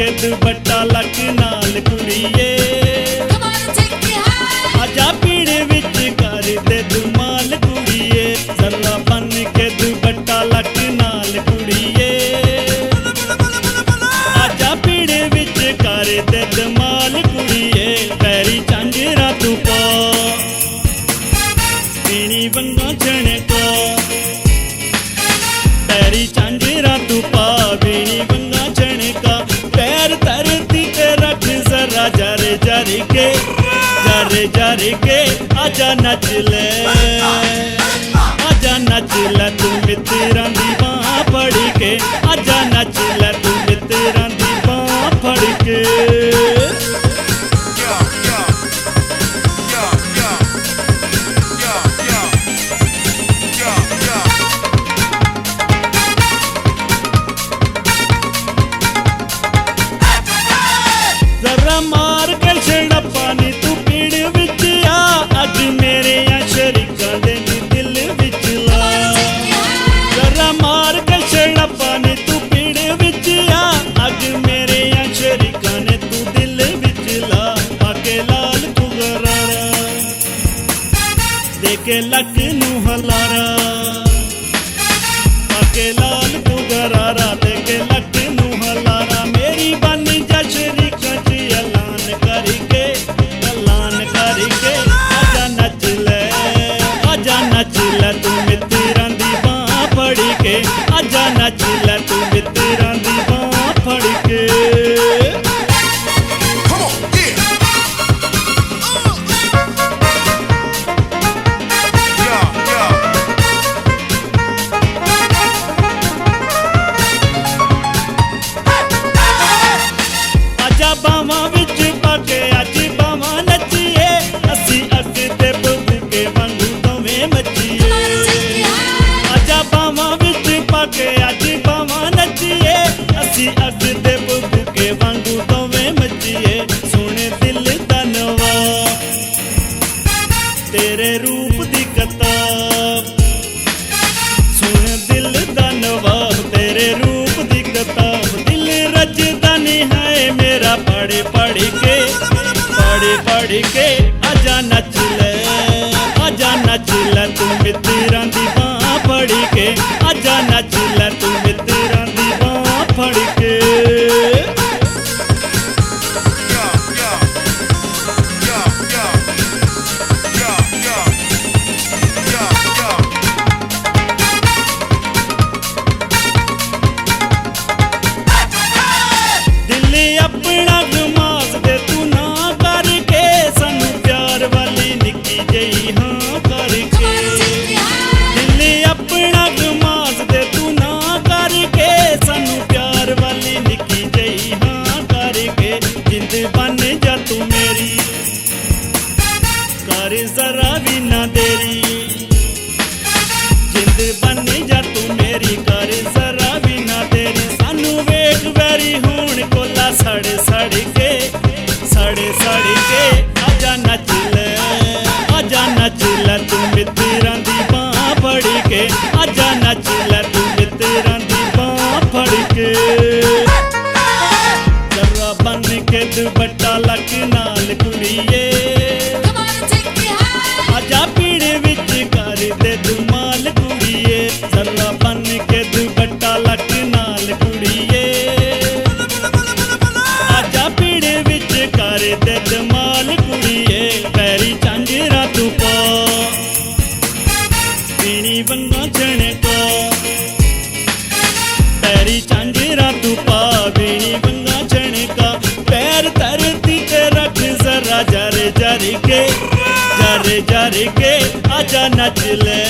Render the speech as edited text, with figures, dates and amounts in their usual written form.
के दुपट्टा लक नाल कुड़िए आजा पीड़े विच कर दे दुमाल कुड़िए जरा बन के दुपट्टा लक नाल कुड़िए आजा पीड़े विच कर दे दुमाल कुड़िए पैरी झांजरा तू पा पीनी वंगा झणका पैरी झांजरा तू पा पीनी वंगा झणका पैर धरती पे रख जरा जरे जरे के आजा नच ले तू मित्तरां दी बांह फड़ के आजा नच ले तू मित्तरां दी बांह फड़ के जरा मार के छड़प्पा नी तू पीड़ विच आ अज मेरे शरीकां दे दिल विच ला जरा मार के छड़प्पा नी तू पीड़ विच आ अज मेरे शरीकां ने तू दिल विच ला आके लाल तू गरारा देके लक नू हलारा आके लाल तू गरारा देके लक नू हलारा मेरी बन जा शरीकां तू मित्तरां दी बांह फड़ के आजा नच ले तू मित्तरां दी बांह फड़ के आजा बावां विच पाके अज बावां नचिए असी अग ते बबू के वांगू दोवें मचिए आजा बावां विच पाके अज बावां नचिए असी अग ते बबू के वांगू दोवें मचिए सोने दिल दा नवाब तेरे रूप दी किताब सोने दिल दा नवाब तेरे रूप दी किताब दिल रजदा नहीं है मेरा पढ़ पढ़ के आजा नच ले तू मित्तरां दी बांह फड़ के आजा नच ले तू मित्तरां दी बांह फड़ के दिल अपना घुमास दे तू ना करके सानू प्यार वाली निक्की जई हाँ करके दिल अपना घुमास दे तू ना करके सानू प्यार वाली निक्की जई हाँ करके जिंद बन जा तू मेरी कर जरा भी ना देरी जिंद बन जा तू मेरी कर जरा भी ना देरी सानू वेख वैरी होण कोला सड़ सड़ के आजा नच ले तू मित्तरां दी बांह फड़ के आजा नच ले तू मित्तरां दी बांह फड़ के जरा बन के दुपट्टा लक नाल कुड़िए आजा पीड़े विच कर दे दुमाल कुड़िए जरा बन के दुपट्टा लक नाल कुड़िए आजा पीड़े विच कर दे दुमाल कुड़िए पैरी झांजरा तू पा पीनी वंगा झणका पैरी झांजरा तू पा पीनी वंगा झणका पैर धरती पे रख जरा जरे जरे के आजा नच ले